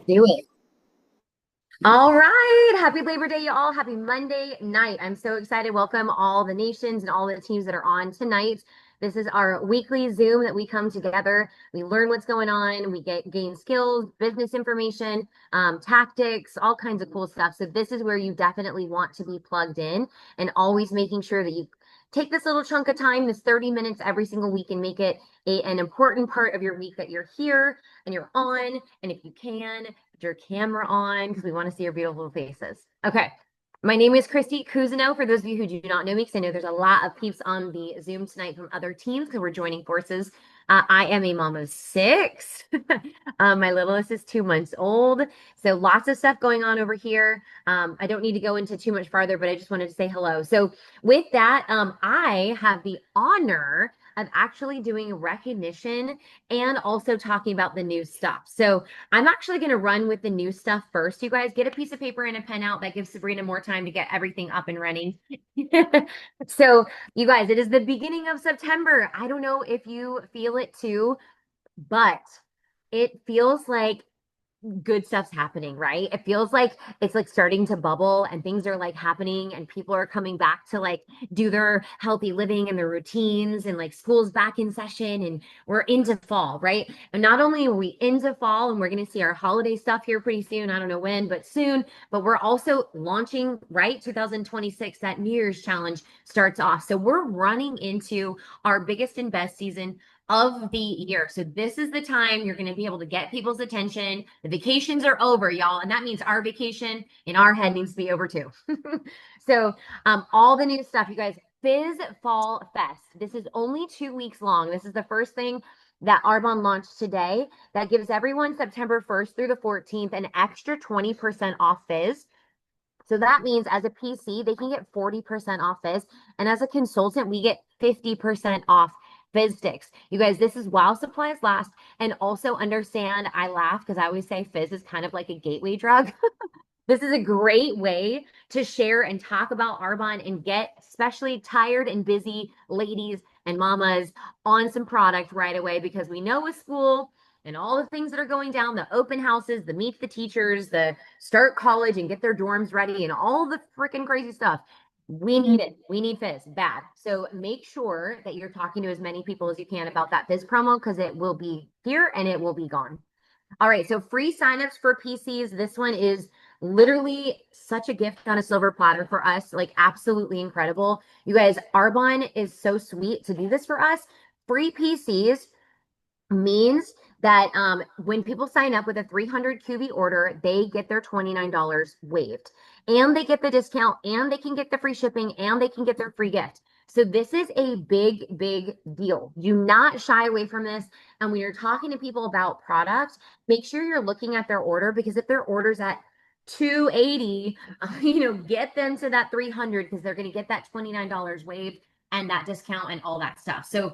Do it. All right. Happy Labor Day, y'all. Happy Monday night. I'm so excited. Welcome all the nations and all the teams that are on tonight. This is our weekly Zoom that we come together. We learn what's going on. We gain skills, business information, tactics, all kinds of cool stuff. So this is where you definitely want to be plugged in and always making sure that you take this little chunk of time, this 30 minutes every single week, and make it an important part of your week that you're here and you're on. And if you can, put your camera on because we want to see your beautiful faces. Okay. My name is Christy Cousineau. For those of you who do not know me, because I know there's a lot of peeps on the Zoom tonight from other teams because we're joining forces. I am a mom of six. My littlest is 2 months old. So lots of stuff going on over here. I don't need to go into too much farther, but I just wanted to say hello. So with that, I have the honor of actually doing recognition and also talking about the new stuff. So I'm actually going to run with the new stuff first. You guys get a piece of paper and a pen out. That gives Sabrina more time to get everything up and running. So, you guys, it is the beginning of September. I don't know if you feel it too, but it feels like good stuff's happening, right? It feels like it's like starting to bubble and things are like happening and people are coming back to like do their healthy living and their routines and like school's back in session and we're into fall, right? And not only are we into fall and we're going to see our holiday stuff here pretty soon, I don't know when, but soon, but we're also launching, right? 2026, that New Year's challenge starts off. So we're running into our biggest and best season of the year. So this is the time you're going to be able to get people's attention. The vacations are over, y'all, and that means our vacation in our head needs to be over too. So all the new stuff, you guys. Fizz Fall Fest. This is only 2 weeks long. This is the first thing that Arbonne launched today that gives everyone September 1st through the 14th an extra 20% off Fizz. So that means as a PC, they can get 40% off Fizz. And as a consultant, we get 50% off Fizz sticks. You guys, this is while supplies last. And also understand, I laugh because I always say Fizz is kind of like a gateway drug. This is a great way to share and talk about Arbonne and get especially tired and busy ladies and mamas on some product right away because we know with school and all the things that are going down, the open houses, the meet the teachers, the start college and get their dorms ready and all the freaking crazy stuff. We need it. We need Fizz bad. So make sure that you're talking to as many people as you can about that Fizz promo because it will be here and it will be gone. All right, so free signups for PCs. This one is literally such a gift on a silver platter for us, like absolutely incredible. You guys, Arbonne is so sweet to do this for us. Free PCs means that when people sign up with a 300 QB order, they get their $29 waived and they get the discount and they can get the free shipping and they can get their free gift. So this is a big, big deal. Do not shy away from this. And when you're talking to people about products, make sure you're looking at their order because if their order's at 280, get them to that 300 because they're going to get that $29 waived and that discount and all that stuff. So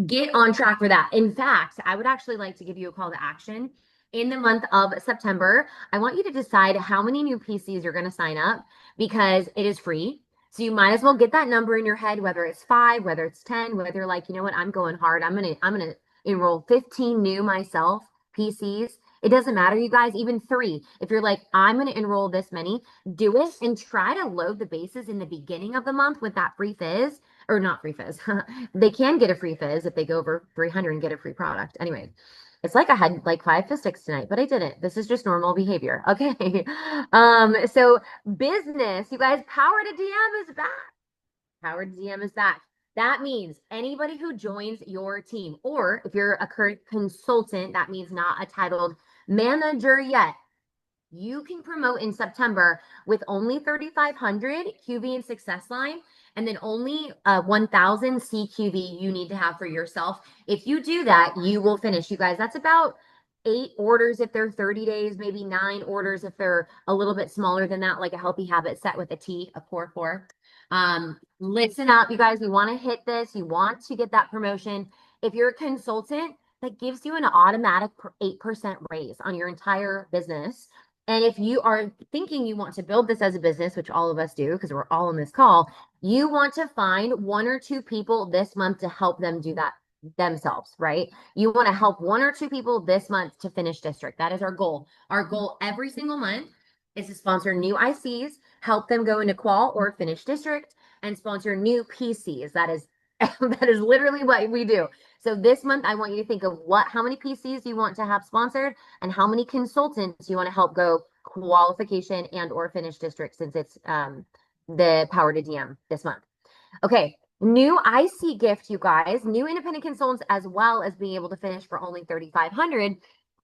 get on track for that. In fact, I would actually like to give you a call to action. In the month of September, I want you to decide how many new PCs you're going to sign up because it is free. So you might as well get that number in your head, whether it's 5, whether it's 10, whether you're like, you know what, I'm going hard. I'm gonna enroll 15 new myself PCs. It doesn't matter, you guys, even 3. If you're like, I'm gonna enroll this many, do it and try to load the bases in the beginning of the month with that free Fizz or not free Fizz. They can get a free Fizz if they go over 300 and get a free product. Anyway, it's like I had like 5 Fizz sticks tonight, but I didn't. This is just normal behavior. Okay. So business, you guys, Power to DM is back. Power to DM is back. That means anybody who joins your team, or if you're a current consultant, that means not a titled manager yet, you can promote in September with only 3,500 QV and success line, and then only 1,000 CQV you need to have for yourself. If you do that, you will finish. You guys, that's about 8 orders if they're 30 days, maybe 9 orders if they're a little bit smaller than that, like a healthy habit set with a T, a core 4. Listen up, you guys. We want to hit this. You want to get that promotion. If you're a consultant, that gives you an automatic 8% raise on your entire business. And if you are thinking you want to build this as a business, which all of us do because we're all on this call, you want to find 1 or 2 people this month to help them do that themselves, right? You want to help one or two people this month to finish district. That is our goal. Our goal every single month is to sponsor new ICs, help them go into qual or finish district, and sponsor new PCs. That is that is literally what we do. So this month, I want you to think of how many PCs you want to have sponsored and how many consultants you want to help go qualification and or finish district since it's the power to DM this month. Okay, new IC gift, you guys, new independent consultants, as well as being able to finish for only 3,500,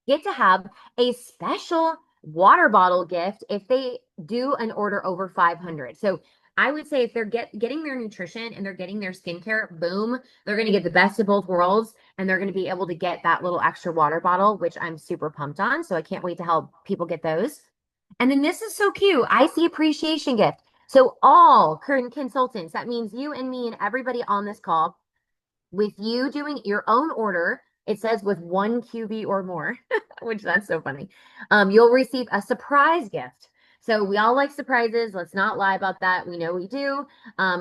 get to have a special water bottle gift if they do an order over 500. So I would say if they're getting their nutrition and they're getting their skincare, boom, they're going to get the best of both worlds and they're going to be able to get that little extra water bottle, which I'm super pumped on. So I can't wait to help people get those. And then this is so cute. IC appreciation gift. So all current consultants, that means you and me and everybody on this call, with you doing your own order, it says with 1 QB or more, which that's so funny. You'll receive a surprise gift. So we all like surprises. Let's not lie about that. We know we do.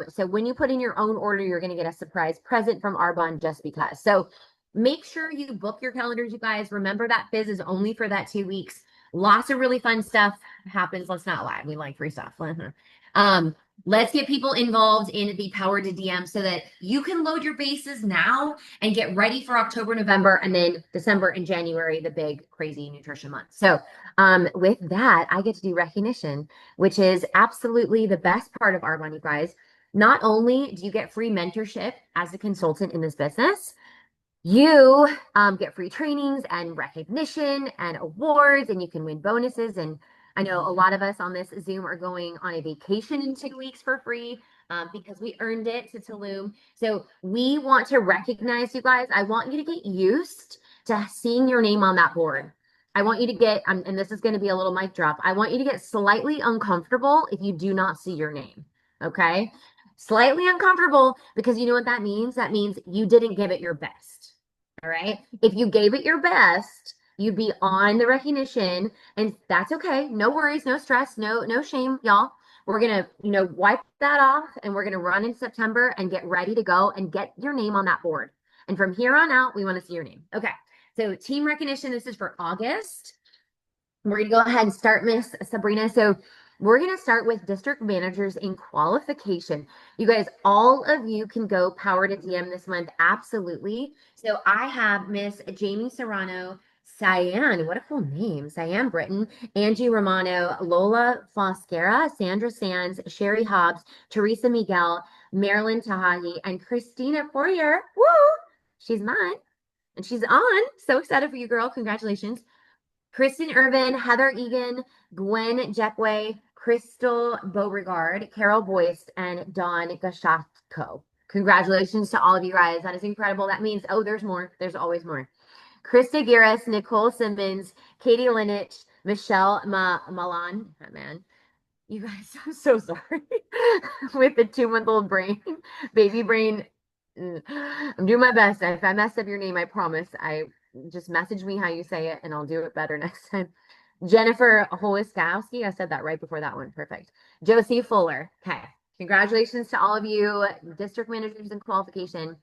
So when you put in your own order, you're going to get a surprise present from Arbonne just because. So make sure you book your calendars, you guys. Remember that Fizz is only for that 2 weeks. Lots of really fun stuff happens. Let's not lie. We like free stuff. Let's get people involved in the Power to DM so that you can load your bases now and get ready for October, November, and then December and January, the big crazy nutrition month. So with that, I get to do recognition, which is absolutely the best part of Arbonne, you guys. Not only do you get free mentorship as a consultant in this business, you get free trainings and recognition and awards, and you can win bonuses. And I know a lot of us on this Zoom are going on a vacation in 2 weeks for free because we earned it to Tulum. So we want to recognize you guys. I want you to get used to seeing your name on that board. I want you to get, and this is going to be a little mic drop. I want you to get slightly uncomfortable if you do not see your name. Okay. Slightly uncomfortable because you know what that means? That means you didn't give it your best. All right. If you gave it your best, you'd be on the recognition, and that's okay. No worries, no stress, no shame, y'all. We're gonna, wipe that off and we're gonna run in September and get ready to go and get your name on that board. And from here on out, we want to see your name. Okay. So team recognition, this is for August. We're going to go ahead and start, Miss Sabrina. So we're going to start with district managers in qualification. You guys, all of you can go Power to DM this month. Absolutely. So I have Miss Jamie Serrano, Cyan, what a cool name, Cyan Britton, Angie Romano, Lola Fosquera, Sandra Sands, Sherry Hobbs, Teresa Miguel, Marilyn Tahahi, and Christina Poirier. Woo! She's mine. And she's on. So excited for you, girl. Congratulations. Kristen Irvin, Heather Egan, Gwen Jeckway, Crystal Beauregard, Carol Boyce, and Dawn Gashatko. Congratulations to all of you guys. That is incredible. That means, oh, there's more. There's always more. Krista Giras, Nicole Simmons, Katie Linich, Michelle Malan. Oh, man. You guys, I'm so sorry. With the 2-month-old brain, baby brain. I'm doing my best. If I mess up your name, I promise. I just message me how you say it and I'll do it better next time. Jennifer Holiskowski. I said that right before that one. Perfect. Josie Fuller. Okay. Congratulations to all of you, district managers in qualification.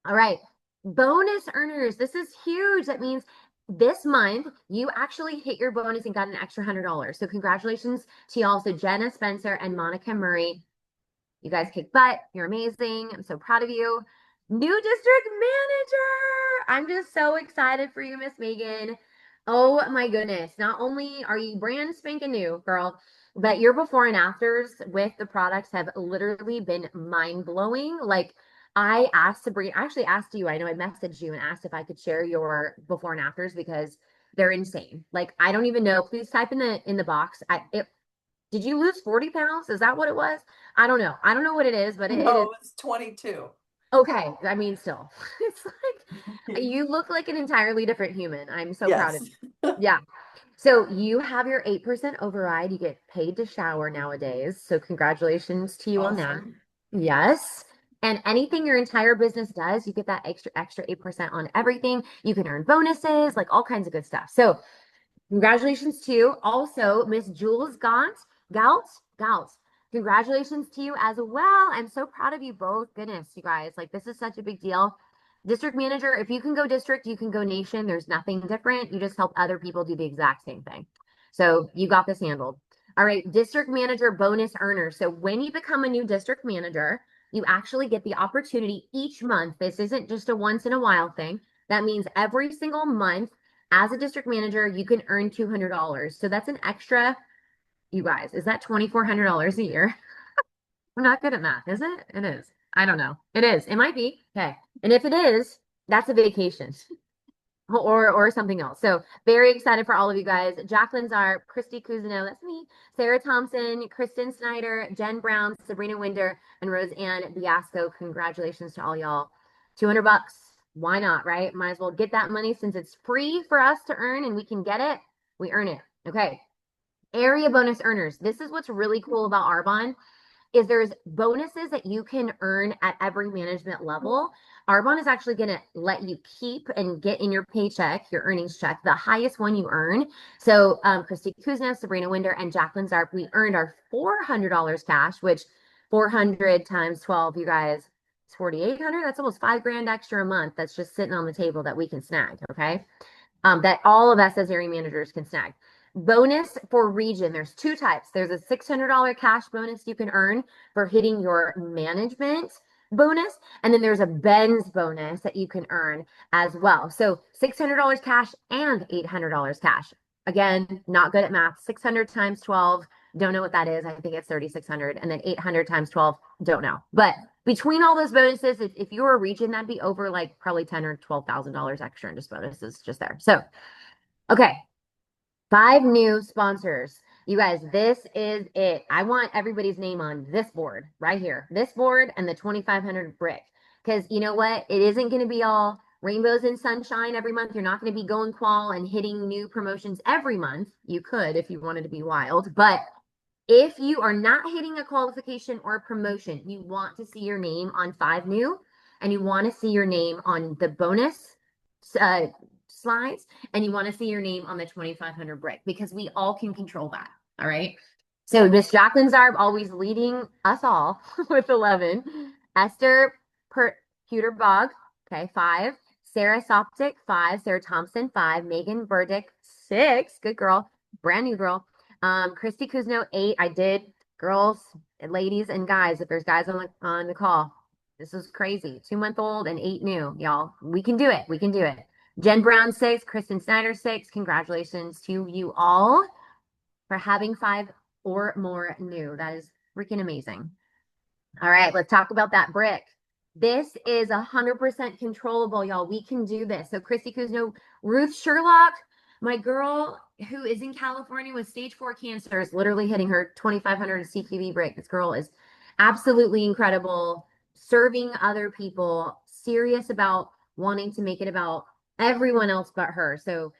All right. Bonus earners. This is huge. That means this month you actually hit your bonus and got an extra $100. So congratulations to y'all. So Jenna Spencer and Monica Murray. You guys kick butt. You're amazing. I'm so proud of you. New district manager. I'm just so excited for you, Miss Megan. Oh my goodness. Not only are you brand spanking new, girl, but your before and afters with the products have literally been mind blowing. Like I asked Sabrina, I actually asked you, I know I messaged you and asked if I could share your before and afters because they're insane. Like I don't even know. Please type in the box. Did you lose 40 pounds? Is that what it was? I don't know. I don't know what it is, but it is. It's 22. Okay. I mean, still, it's like you look like an entirely different human. I'm so proud of you. Yeah. So you have your 8% override. You get paid to shower nowadays. So congratulations to you on that. Yes. And anything your entire business does, you get that extra 8% on everything. You can earn bonuses, like all kinds of good stuff. So congratulations to you. Also, Miss Jules Gauts. Congratulations to you as well. I'm so proud of you both. Goodness, you guys, like this is such a big deal. District manager, if you can go district, you can go nation. There's nothing different. You just help other people do the exact same thing. So you got this handled. All right, district manager bonus earner. So when you become a new district manager, you actually get the opportunity each month. This isn't just a once in a while thing. That means every single month as a district manager, you can earn $200. So that's an extra, you guys, is that $2,400 a year? I'm not good at math, is it? It is. I don't know. It is. It might be. Okay. And if it is, that's a vacation or something else. So very excited for all of you guys. Jacqueline Zarp, Christy Cousineau, that's me, Sarah Thompson, Kristen Snyder, Jen Brown, Sabrina Winder, and Roseanne Biasco. Congratulations to all y'all. 200 bucks. Why not, right? Might as well get that money since it's free for us to earn and we can get it. We earn it. Okay. Area bonus earners. This is what's really cool about Arbonne is there's bonuses that you can earn at every management level. Arbonne is actually going to let you keep and get in your paycheck, your earnings check, the highest one you earn. So Christy Kuznev, Sabrina Winder, and Jacqueline Zarp, we earned our $400 cash, which 400 times 12, you guys, it's 4,800. That's almost 5 grand extra a month. That's just sitting on the table that we can snag. Okay. That all of us as area managers can snag. Bonus for region. There's two types. There's a $600 cash bonus you can earn for hitting your management bonus. And then there's a Ben's bonus that you can earn as well. So $600 cash and $800 cash. Again, not good at math. 600 times 12. Don't know what that is. I think it's 3,600. And then 800 times 12. Don't know. But between all those bonuses, if you're a region, that'd be over like probably $10,000 or $12,000 extra in just bonuses just there. So, okay, 5 new sponsors. You guys, this is it. I want everybody's name on this board right here, this board and the 2,500 brick. Because you know what? It isn't going to be all rainbows and sunshine every month. You're not going to be going qual and hitting new promotions every month. You could if you wanted to be wild, but if you are not hitting a qualification or a promotion, you want to see your name on 5 new and you want to see your name on the bonus slides and you want to see your name on the 2,500 brick because we all can control that. All right. So Miss Jacqueline Zarb always leading us all with 11. Esther Puterbog, okay, 5. Sarah Soptic, 5. Sarah Thompson, 5. Megan Burdick, 6. Good girl. Brand new girl. Christy Kuzno, 8. I did, girls, ladies, and guys. If there's guys on the call, this is crazy. 2-month-old and 8 new, y'all. We can do it. We can do it. Jen Brown, 6. Kristen Snyder, 6. Congratulations to you all for having 5 or more new. That is freaking amazing. All right, let's talk about that brick. This is 100% controllable, y'all. We can do this. So Christy Kuzno, Ruth Sherlock, my girl who is in California with stage 4 cancer is literally hitting her 2,500 CQV break. This girl is absolutely incredible, serving other people, serious about wanting to make it about everyone else but her. So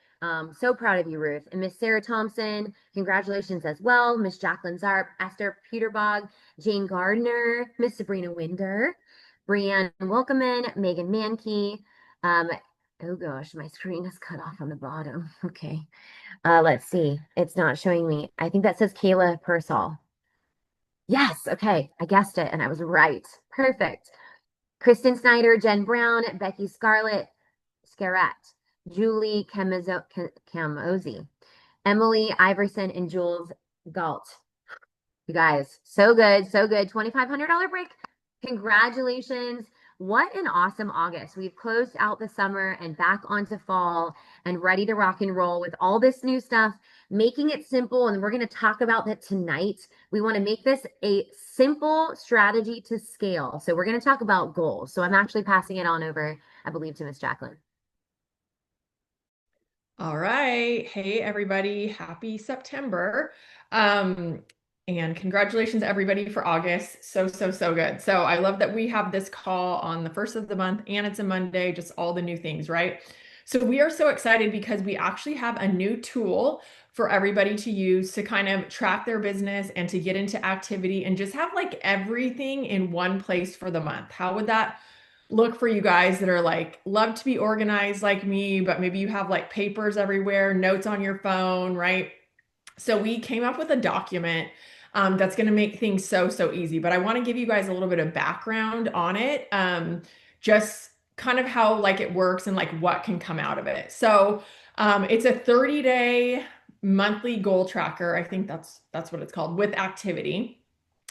so proud of you, Ruth. And Miss Sarah Thompson, congratulations as well. Miss Jacqueline Zarp, Esther Peterbog, Jane Gardner, Miss Sabrina Winder, Brianne Welcomen, Megan Mankey. Oh gosh, my screen is cut off on the bottom. Okay. Let's see. It's not showing me. I think that says Kayla Pearsall. Yes, okay. I guessed it and I was right. Perfect. Kristen Snyder, Jen Brown, Becky Scarlett, Scarrett, Julie Camozzi, Emily Iverson, and Jules Galt. You guys, so good, so good. $2,500 break. Congratulations. What an awesome August. We've closed out the summer and back onto fall and ready to rock and roll with all this new stuff, making it simple. And we're going to talk about that tonight. We want to make this a simple strategy to scale. So we're going to talk about goals. So I'm actually passing it on over, I believe, to Miss Jacqueline. All right. Hey, everybody. Happy September. And congratulations, everybody, for August. So, so, so good. So I love that we have this call on the first of the month and it's a Monday, just all the new things, right? So we are so excited because we actually have a new tool for everybody to use to kind of track their business and to get into activity and just have like everything in one place for the month. How would that look for you guys that are like love to be organized like me, but maybe you have like papers everywhere, notes on your phone, right? So we came up with a document that's going to make things so, so easy. But I want to give you guys a little bit of background on it. Just kind of how like it works and like what can come out of it. So it's a 30-day monthly goal tracker. I think that's what it's called with activity.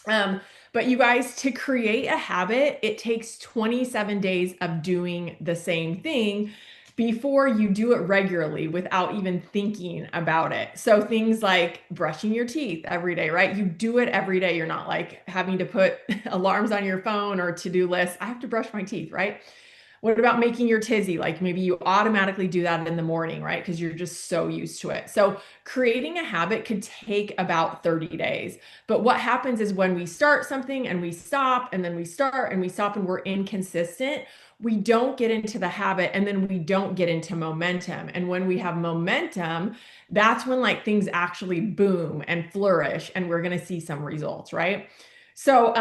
Um, but you guys, to create a habit, it takes 27 days of doing the same thing before you do it regularly without even thinking about it. So things like brushing your teeth every day, right? You do it every day. You're not like having to put alarms on your phone or to-do lists. I have to brush my teeth, right? What about making your tizzy? Like maybe you automatically do that in the morning, right? Because you're just so used to it. So creating a habit could take about 30 days. But what happens is when we start something and we stop and then we start and we stop and we're inconsistent, we don't get into the habit and then we don't get into momentum. And when we have momentum, that's when like things actually boom and flourish and we're going to see some results, right? So,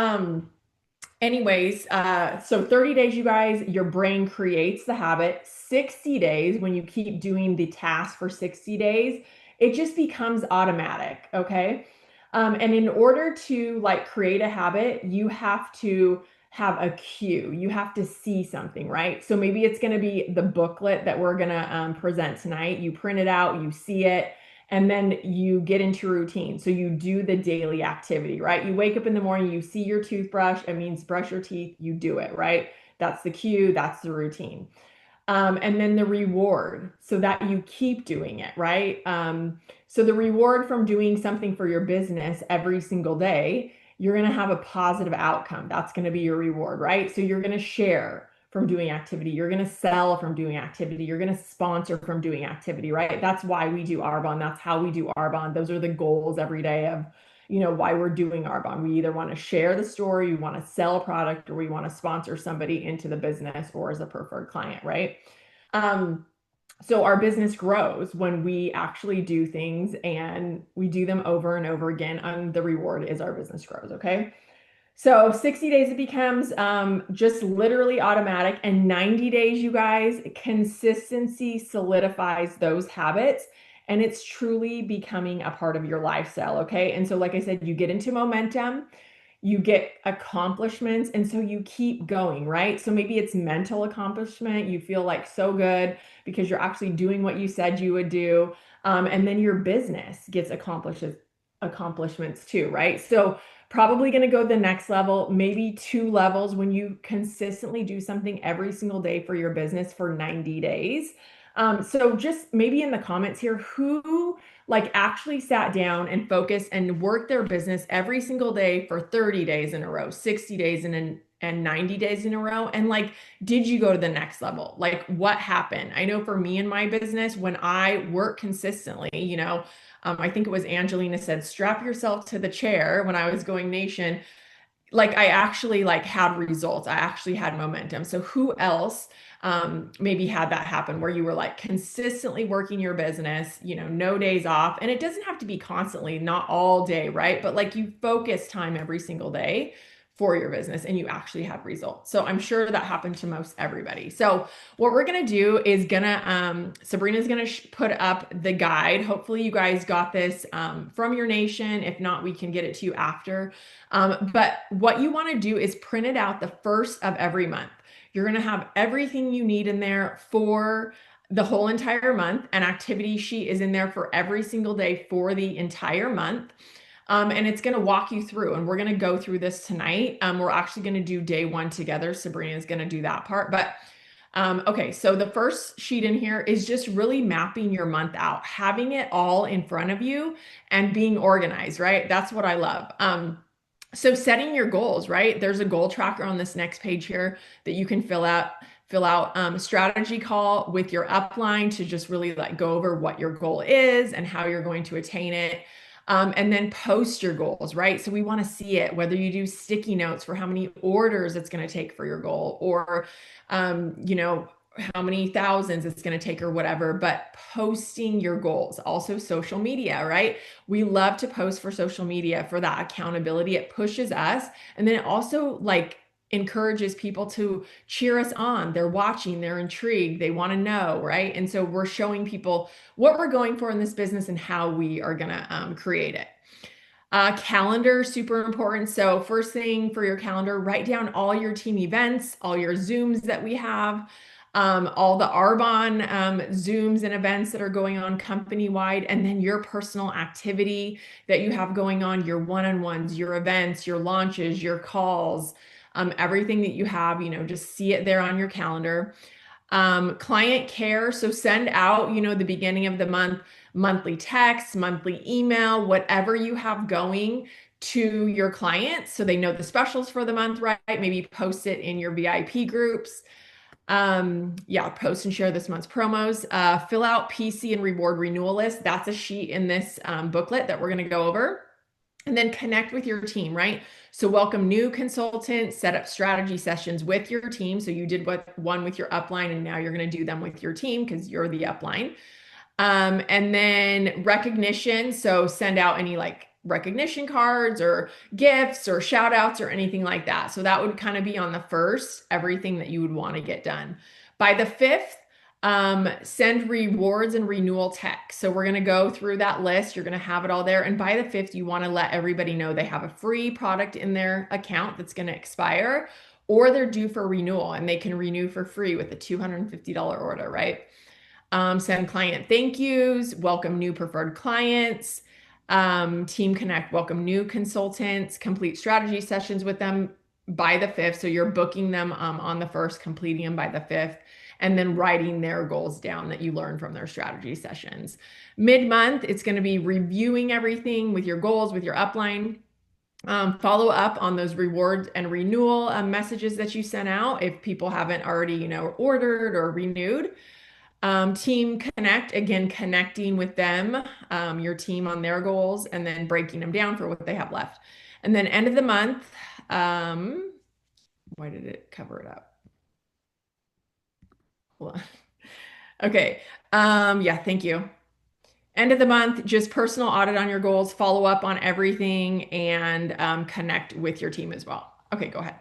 so 30 days, you guys, your brain creates the habit. 60 days, when you keep doing the task for 60 days, it just becomes automatic. Okay. And in order to like create a habit, you have to have a cue. You have to see something, right? So maybe it's going to be the booklet that we're going to present tonight. You print it out, you see it, and then you get into routine. So you do the daily activity, right? You wake up in the morning, you see your toothbrush, it means brush your teeth, you do it, right? That's the cue, that's the routine. And then the reward so that you keep doing it, right? So the reward from doing something for your business every single day, you're going to have a positive outcome. That's going to be your reward, right? So you're going to share from doing activity. You're going to sell from doing activity. You're going to sponsor from doing activity, right? That's why we do Arbonne. That's how we do Arbonne. Those are the goals every day of, why we're doing Arbonne. We either want to share the story, we want to sell a product, or we want to sponsor somebody into the business or as a preferred client, right? Um, so our business grows when we actually do things and we do them over and over again, and the reward is our business grows. Okay. So 60 days it becomes just literally automatic, and 90 days, you guys, consistency solidifies those habits and it's truly becoming a part of your lifestyle. Okay. And so, like I said, you get into momentum, you get accomplishments, and so you keep going, right? So maybe it's mental accomplishment. You feel like so good because you're actually doing what you said you would do. And then your business gets accomplishments too, right? So probably going to go the next level, maybe 2 levels when you consistently do something every single day for your business for 90 days. So just maybe in the comments here, who like actually sat down and focused and worked their business every single day for 30 days in a row, 60 days and 90 days in a row? And like, did you go to the next level? Like, what happened? I know for me in my business, when I work consistently, I think it was Angelina said, strap yourself to the chair when I was going nation. Like I actually like had results. I actually had momentum. So who else maybe had that happen where you were like consistently working your business, no days off. And it doesn't have to be constantly, not all day, right? But like you focus time every single day for your business and you actually had results. So I'm sure that happened to most everybody. So what we're going to do is Sabrina's going to put up the guide. Hopefully you guys got this from your nation. If not, we can get it to you after. But what you want to do is print it out the first of every month. You're going to have everything you need in there for the whole entire month. An activity sheet is in there for every single day for the entire month. And it's going to walk you through, and we're going to go through this tonight. We're actually going to do day one together. Sabrina is going to do that part. But okay, so the first sheet in here is just really mapping your month out, having it all in front of you and being organized, right? That's what I love. So setting your goals, right? There's a goal tracker on this next page here that you can fill out a strategy call with your upline to just really like go over what your goal is and how you're going to attain it. And then post your goals, right? So we want to see it, whether you do sticky notes for how many orders it's going to take for your goal, or how many thousands it's going to take or whatever, but posting your goals. Also social media, right? We love to post for social media for that accountability. It pushes us. And then it also like encourages people to cheer us on. They're watching, they're intrigued, they want to know, right? And so we're showing people what we're going for in this business and how we are going to create it. Calendar, super important. So, first thing for your calendar, write down all your team events, all your Zooms that we have, all the Arbonne Zooms and events that are going on company wide, and then your personal activity that you have going on, your one-on-ones, your events, your launches, your calls, everything that you have, just see it there on your calendar. Client care. So send out, the beginning of the month, monthly text, monthly email, whatever you have going to your clients so they know the specials for the month, right? Maybe post it in your VIP groups. Yeah, post and share this month's promos. Fill out PC and reward renewal list. That's a sheet in this booklet that we're going to go over. And then connect with your team, right? So welcome new consultants, set up strategy sessions with your team. So you did one with your upline, and now you're going to do them with your team because you're the upline. And then recognition. So send out any like recognition cards or gifts or shout outs or anything like that. So that would kind of be on the first, everything that you would want to get done. By the fifth, send rewards and renewal text. So we're going to go through that list. You're going to have it all there. And by the fifth, you want to let everybody know they have a free product in their account that's going to expire or they're due for renewal and they can renew for free with a $250 order, right? Send client thank yous, welcome new preferred clients, Team Connect, welcome new consultants, complete strategy sessions with them by the fifth. So you're booking them on the first, completing them by the fifth, and then writing their goals down that you learn from their strategy sessions. Mid-month, it's going to be reviewing everything with your goals, with your upline. Follow up on those rewards and renewal messages that you sent out if people haven't already, ordered or renewed. Team Connect, again, connecting with them, your team on their goals, and then breaking them down for what they have left. And then end of the month, why did it cover it up? Hold on. Okay. Yeah, thank you. End of the month, just personal audit on your goals, follow up on everything, and connect with your team as well. Okay, go ahead.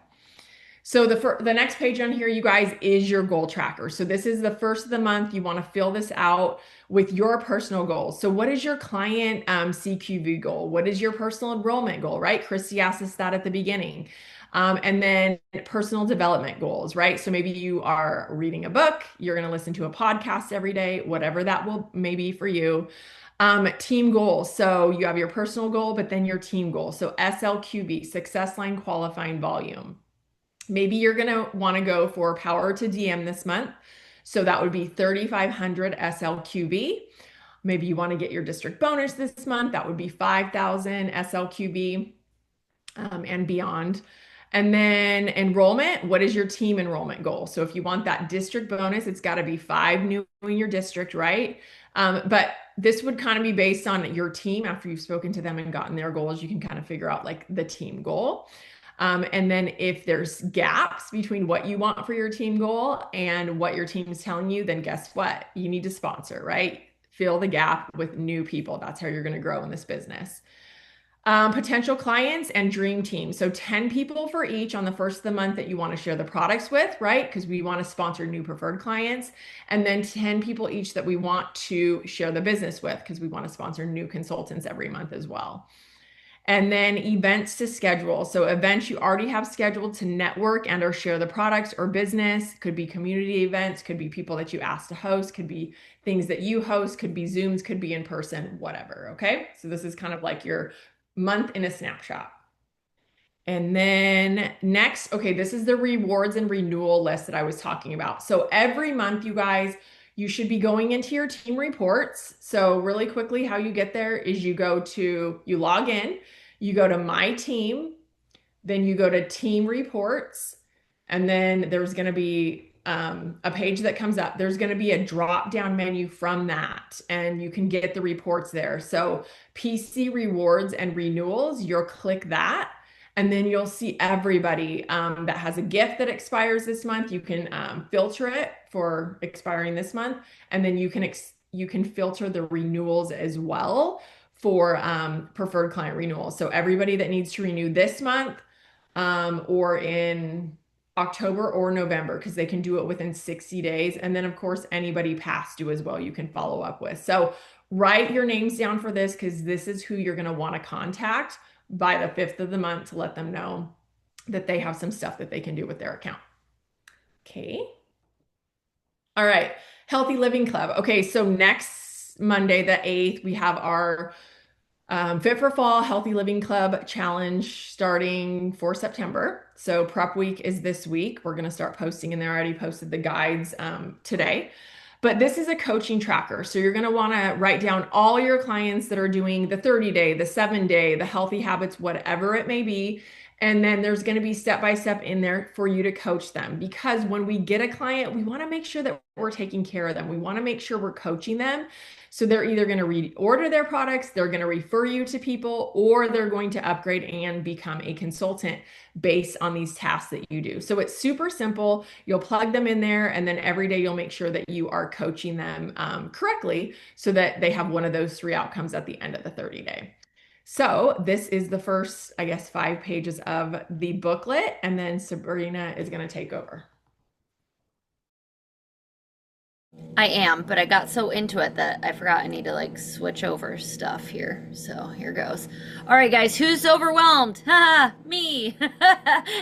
So the next page on here, you guys, is your goal tracker. So this is the first of the month. You want to fill this out with your personal goals. So what is your client CQV goal? What is your personal enrollment goal, right? Christy asked us that at the beginning. And then personal development goals, right? So maybe you are reading a book, you're going to listen to a podcast every day, whatever that will maybe for you. Team goals. So you have your personal goal, but then your team goal. So SLQV, success line qualifying volume. Maybe you're going to want to go for power to DM this month. So that would be 3,500 SLQB. Maybe you want to get your district bonus this month. That would be 5,000 SLQB and beyond. And then enrollment, what is your team enrollment goal? So if you want that district bonus, it's got to be 5 new in your district, right? But this would kind of be based on your team. After you've spoken to them and gotten their goals, you can kind of figure out like the team goal. And then if there's gaps between what you want for your team goal and what your team is telling you, then guess what? You need to sponsor, right? Fill the gap with new people. That's how you're going to grow in this business. Potential clients and dream team. So 10 people for each on the first of the month that you want to share the products with, right? Because we want to sponsor new preferred clients. And then 10 people each that we want to share the business with because we want to sponsor new consultants every month as well. And then events to schedule. So events you already have scheduled to network and or share the products or business. Could be community events, could be people that you ask to host, could be things that you host, could be Zooms, could be in person, whatever. Okay. So this is kind of like your month in a snapshot. And then next, okay, this is the rewards and renewal list that I was talking about. So every month, you guys, you should be going into your team reports. So really quickly, how you get there is you log in, you go to My Team, then you go to Team Reports, and then there's going to be a page that comes up. There's going to be a drop down menu from that, and you can get the reports there. So PC rewards and renewals, you'll click that. And then you'll see everybody that has a gift that expires this month. You can filter it for expiring this month, and then you can filter the renewals as well for preferred client renewals. So everybody that needs to renew this month or in October or November, because they can do it within 60 days. And then, of course, anybody past due as well, you can follow up with. So write your names down for this because this is who you're going to want to contact by the 5th of the month to let them know that they have some stuff that they can do with their account. Okay. All right. Healthy Living Club. Okay, so next Monday, the 8th, we have our Fit for Fall Healthy Living Club challenge starting for September. So prep week is this week. We're going to start posting, and they already posted the guides today. But this is a coaching tracker. So you're going to want to write down all your clients that are doing the 30-day, the 7-day, the healthy habits, whatever it may be. And then there's going to be step by step in there for you to coach them. Because when we get a client, we want to make sure that we're taking care of them. We want to make sure we're coaching them. So they're either going to reorder their products, they're going to refer you to people, or they're going to upgrade and become a consultant based on these tasks that you do. So it's super simple. You'll plug them in there, and then every day you'll make sure that you are coaching them correctly so that they have one of those 3 outcomes at the end of the 30-day. So this is the first, I guess, 5 pages of the booklet, and then Sabrina is going to take over. I am, but I got so into it that I forgot I need to like switch over stuff here. So here goes. All right, guys, who's overwhelmed? Haha, me.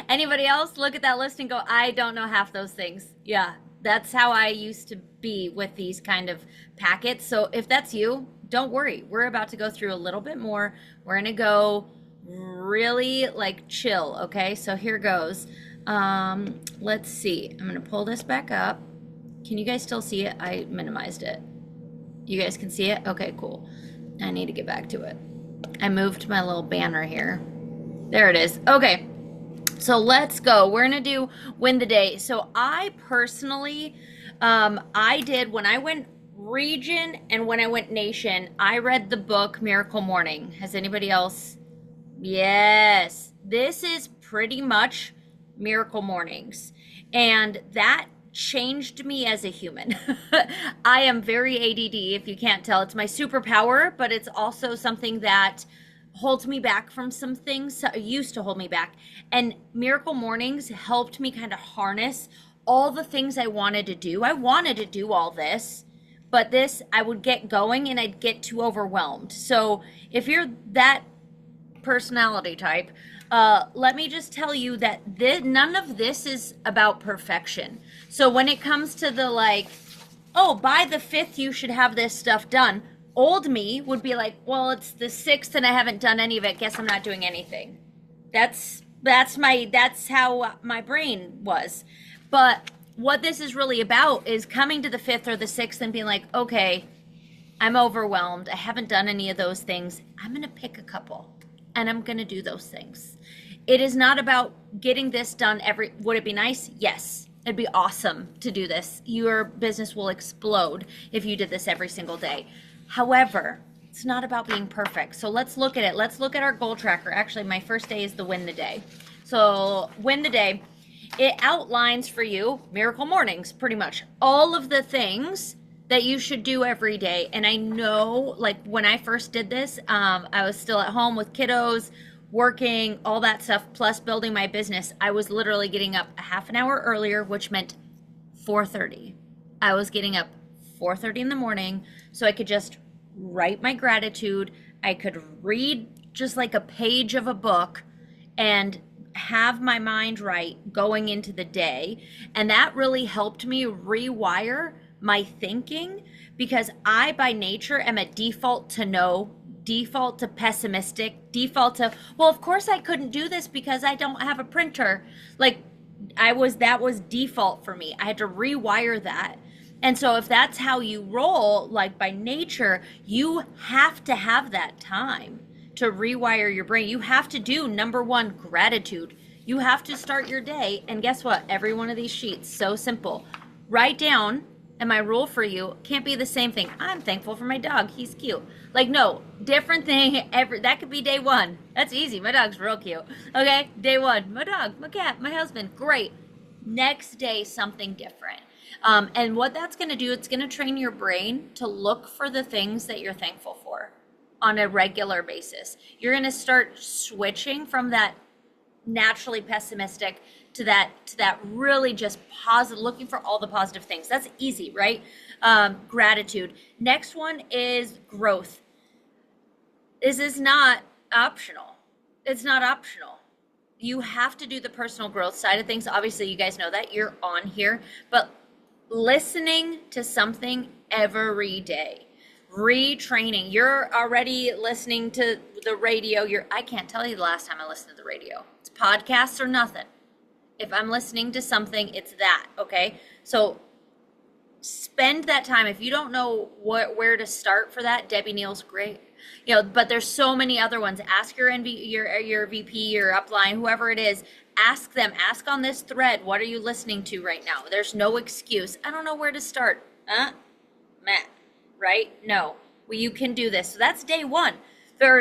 Anybody else look at that list and go, I don't know half those things. Yeah, that's how I used to be with these kind of packets. So if that's you, don't worry. We're about to go through a little bit more. We're going to go really like chill. Okay, so here goes. Let's see. I'm going to pull this back up. Can you guys still see it? I minimized it. You guys can see it? Okay, cool. I need to get back to it. I moved my little banner here. There it is. Okay, so let's go. We're gonna do win the day. So I personally, I did when I went region and when I went nation, I read the book Miracle Morning. Has anybody else? Yes. This is pretty much Miracle Mornings. And that changed me as a human. I am very ADD, if you can't tell. It's my superpower, but it's also something that holds me back from some things, used to hold me back. And Miracle Mornings helped me kind of harness all the things I wanted to do. I wanted to do all this, but this, I would get going and I'd get too overwhelmed. So if you're that personality type, let me just tell you that none of this is about perfection. So when it comes to the like, oh, by the 5th you should have this stuff done, old me would be like, well, it's the 6th and I haven't done any of it. Guess I'm not doing anything. That's how my brain was. But what this is really about is coming to the 5th or the 6th and being like, okay, I'm overwhelmed. I haven't done any of those things. I'm going to pick a couple and I'm going to do those things. It is not about getting this done would it be nice? Yes. It'd be awesome to do this. Your business will explode if you did this every single day. However, it's not about being perfect. So let's look at it. Let's look at our goal tracker. Actually, my first day is the win the day. So win the day. It outlines for you Miracle Mornings, pretty much all of the things that you should do every day. And I know, like when I first did this, I was still at home with kiddos, working, all that stuff, plus building my business. I was literally getting up a half an hour earlier, which meant 4:30. I was getting up 4:30 in the morning so I could just write my gratitude. I could read just like a page of a book and have my mind right going into the day. And that really helped me rewire my thinking, because I by nature am a default to no, default to pessimistic, default to, well, of course I couldn't do this because I don't have a printer. Like that was default for me. I had to rewire that. And so if that's how you roll, like by nature, you have to have that time to rewire your brain. You have to do number one, gratitude. You have to start your day. And guess what? Every one of these sheets, so simple. Write down, and my rule for you can't be the same thing. I'm thankful for my dog. He's cute. Like, no, different thing. That could be day one. That's easy. My dog's real cute. Okay, day one. My dog, my cat, my husband. Great. Next day, something different. And what that's going to do, it's going to train your brain to look for the things that you're thankful for on a regular basis. You're going to start switching from that naturally pessimistic to that really just positive, looking for all the positive things. That's easy, right? Gratitude. Next one is growth. This is not optional. It's not optional. You have to do the personal growth side of things. Obviously, you guys know that you're on here, but listening to something every day, retraining. You're already listening to the radio. I can't tell you the last time I listened to the radio. It's podcasts or nothing. If I'm listening to something, it's that, okay? So spend that time. If you don't know where to start for that, Debbie Neal's great. But there's so many other ones. Ask your your VP, your upline, whoever it is. Ask them. Ask on this thread. What are you listening to right now? There's no excuse. I don't know where to start. Matt, right? No. Well, you can do this. So that's day one.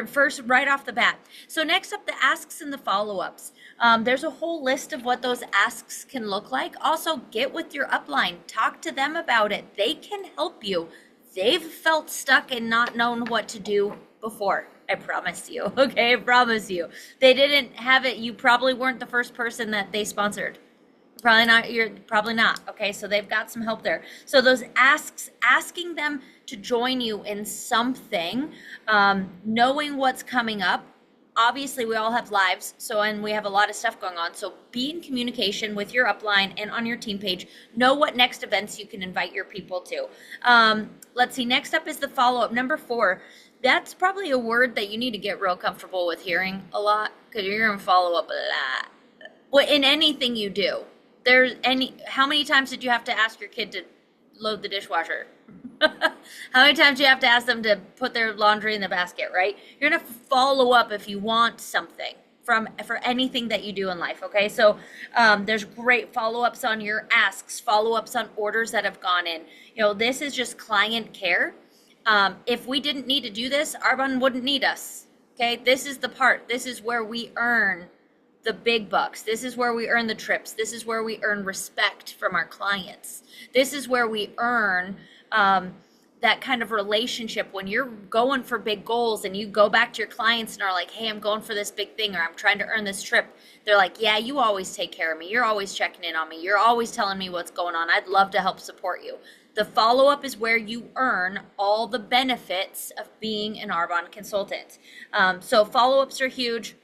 First, right off the bat. So next up, the asks and the follow-ups. There's a whole list of what those asks can look like. Also, get with your upline. Talk to them about it. They can help you. They've felt stuck and not known what to do before. I promise you. Okay, I promise you. They didn't have it. You probably weren't the first person that they sponsored. Probably not. You're probably not. Okay, so they've got some help there. So those asks, asking them to join you in something, knowing what's coming up. Obviously, we all have lives, and we have a lot of stuff going on. So be in communication with your upline and on your team page. Know what next events you can invite your people to. Let's see. Next up is the follow-up. Number 4. That's probably a word that you need to get real comfortable with hearing a lot, because you're going to follow up a lot. Well, in anything you do. How many times did you have to ask your kid to load the dishwasher? How many times do you have to ask them to put their laundry in the basket, right? You're going to follow up if you want something for anything that you do in life, okay? So there's great follow-ups on your asks, follow-ups on orders that have gone in. This is just client care. If we didn't need to do this, Arbonne wouldn't need us, okay? This is the part. This is where we earn the big bucks. This is where we earn the trips. This is where we earn respect from our clients. This is where we earn that kind of relationship when you're going for big goals and you go back to your clients and are like, hey, I'm going for this big thing, or I'm trying to earn this trip. They're like, yeah, you always take care of me. You're always checking in on me. You're always telling me what's going on. I'd love to help support you. The follow-up is where you earn all the benefits of being an Arbonne consultant. So follow-ups are huge.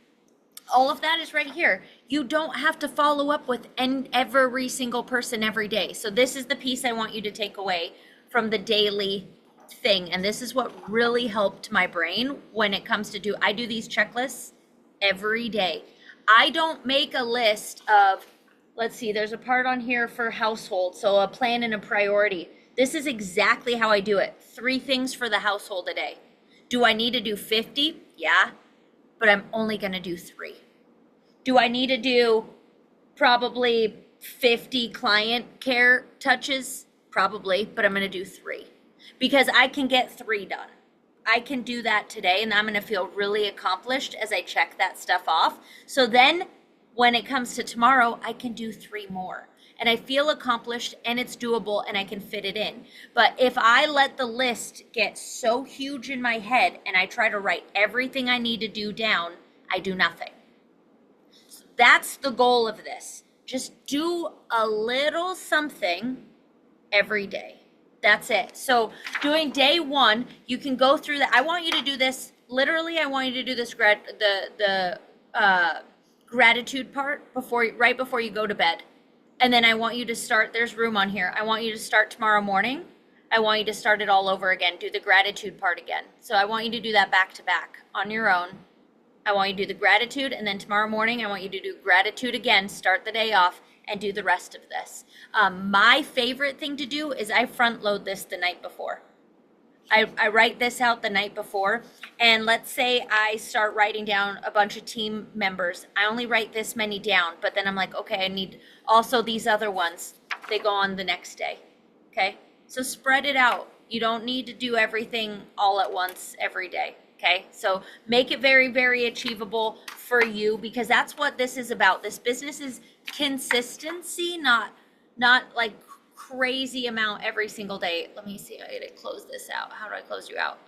All of that is right here. You don't have to follow up with every single person every day. So this is the piece I want you to take away from the daily thing. And this is what really helped my brain when it comes to I do these checklists every day. I don't make a list of, let's see, there's a part on here for household. So a plan and a priority. This is exactly how I do it. 3 things for the household a day. Do I need to do 50? Yeah. But I'm only going to do 3. Do I need to do probably 50 client care touches? Probably, but I'm going to do 3 because I can get 3 done. I can do that today, and I'm going to feel really accomplished as I check that stuff off. So then when it comes to tomorrow, I can do 3 more. And I feel accomplished, and it's doable, and I can fit it in. But if I let the list get so huge in my head and I try to write everything I need to do down, I do nothing. So that's the goal of this. Just do a little something every day. That's it. So doing day 1, you can go through that. I want you to do this. Literally, I want you to do this gratitude part right before you go to bed. And then I want you to start, there's room on here. I want you to start tomorrow morning. I want you to start it all over again. Do the gratitude part again. So I want you to do that back to back on your own. I want you to do the gratitude, and then tomorrow morning I want you to do gratitude again, start the day off, and do the rest of this. My favorite thing to do is I front load this the night before. I write this out the night before, and let's say I start writing down a bunch of team members. I only write this many down, but then I'm like, okay, I need also these other ones. They go on the next day, okay? So spread it out. You don't need to do everything all at once every day, okay? So make it very, very achievable for you, because that's what this is about. This business is consistency, not like crazy amount every single day. Let me see. I gotta close this out. How do I close you out?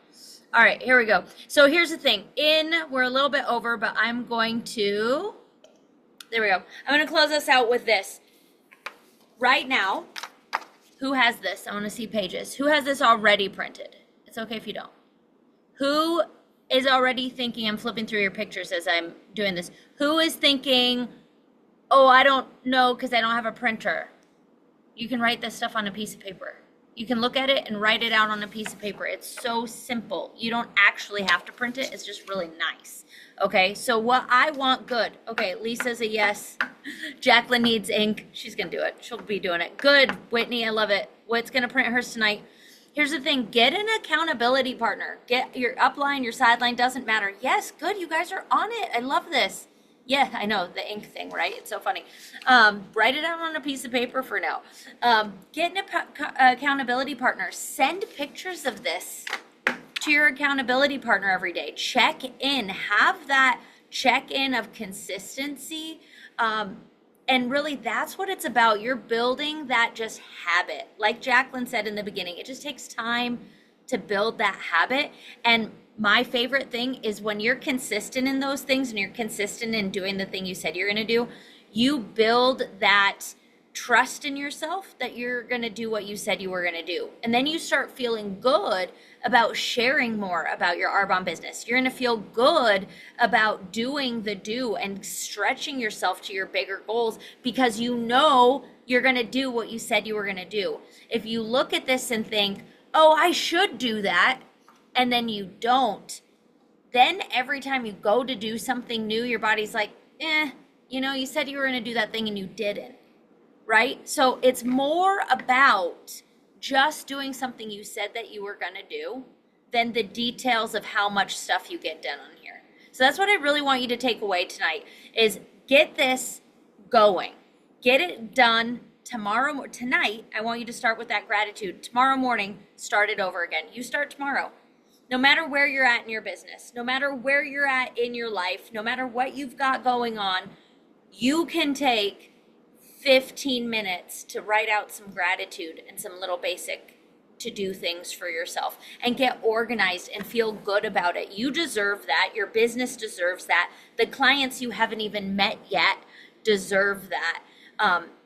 All right, here we go. So here's the thing. We're a little bit over, but I'm going to, there we go. I'm going to close us out with this. Right now, Who has this? I want to see pages. Who has this already printed? It's okay if you don't. Who is already thinking, I'm flipping through your pictures as I'm doing this. Who is thinking, oh, I don't know because I don't have a printer? You can write this stuff on a piece of paper. You can look at it and write it out on a piece of paper. It's so simple. You don't actually have to print it. It's just really nice. Okay, so what I want, good. Okay, Lisa's a yes. Jacqueline needs ink. She's going to do it. She'll be doing it. Good, Whitney, I love it. Whit's going to print hers tonight. Here's the thing, get an accountability partner. Get your upline, your sideline, doesn't matter. Yes, good, you guys are on it. I love this. Yeah, I know, the ink thing, right? It's so funny. Write it out on a piece of paper for now. Get an accountability partner. Send pictures of this to your accountability partner every day. Check in. Have that check-in of consistency. And really, that's what it's about. You're building that just habit. Like Jacqueline said in the beginning, it just takes time to build that habit. And my favorite thing is when you're consistent in those things and you're consistent in doing the thing you said you're going to do, you build that trust in yourself that you're going to do what you said you were going to do. And then you start feeling good about sharing more about your Arbonne business. You're going to feel good about doing the do and stretching yourself to your bigger goals because you know you're going to do what you said you were going to do. If you look at this and think, oh, I should do that, and then you don't, then every time you go to do something new, your body's like, you said you were going to do that thing and you didn't. Right? So it's more about just doing something you said that you were going to do than the details of how much stuff you get done on here. So that's what I really want you to take away tonight is get this going. Get it done tonight. I want you to start with that gratitude. Tomorrow morning, start it over again. You start tomorrow. No matter where you're at in your business, no matter where you're at in your life, no matter what you've got going on, you can take 15 minutes to write out some gratitude and some little basic to do things for yourself and get organized and feel good about it. You deserve that. Your business deserves that. The clients you haven't even met yet deserve that.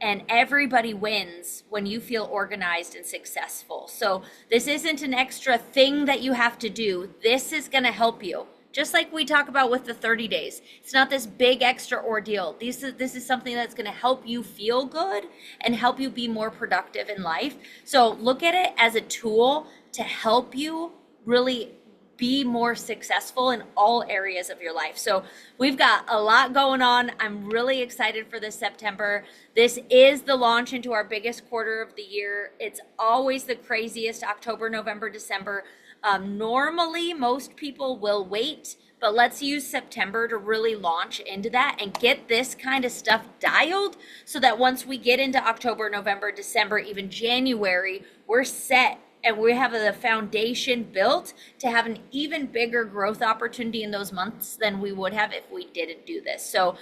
And everybody wins when you feel organized and successful. So this isn't an extra thing that you have to do. This is going to help you. Just like we talk about with the 30 days. It's not this big extra ordeal. This is something that's going to help you feel good and help you be more productive in life. So look at it as a tool to help you really be more successful in all areas of your life. So we've got a lot going on. I'm really excited for this September. This is the launch into our biggest quarter of the year. It's always the craziest, October, November, December. Normally, most people will wait, but let's use September to really launch into that and get this kind of stuff dialed so that once we get into October, November, December, even January, we're set and we have the foundation built to have an even bigger growth opportunity in those months than we would have if we didn't do this. So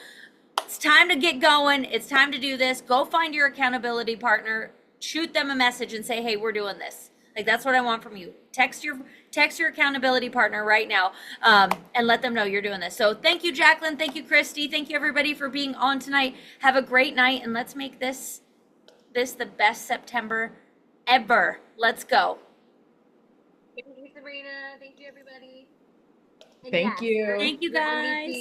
it's time to get going. It's time to do this. Go find your accountability partner, shoot them a message and say, hey, we're doing this. Like, that's what I want from you. Text your accountability partner right now and let them know you're doing this. So thank you, Jacqueline. Thank you, Christy. Thank you, everybody, for being on tonight. Have a great night, and let's make this the best September ever. Let's go. Thank you, Sabrina. Thank you, everybody. And Thank you. Thank you, guys.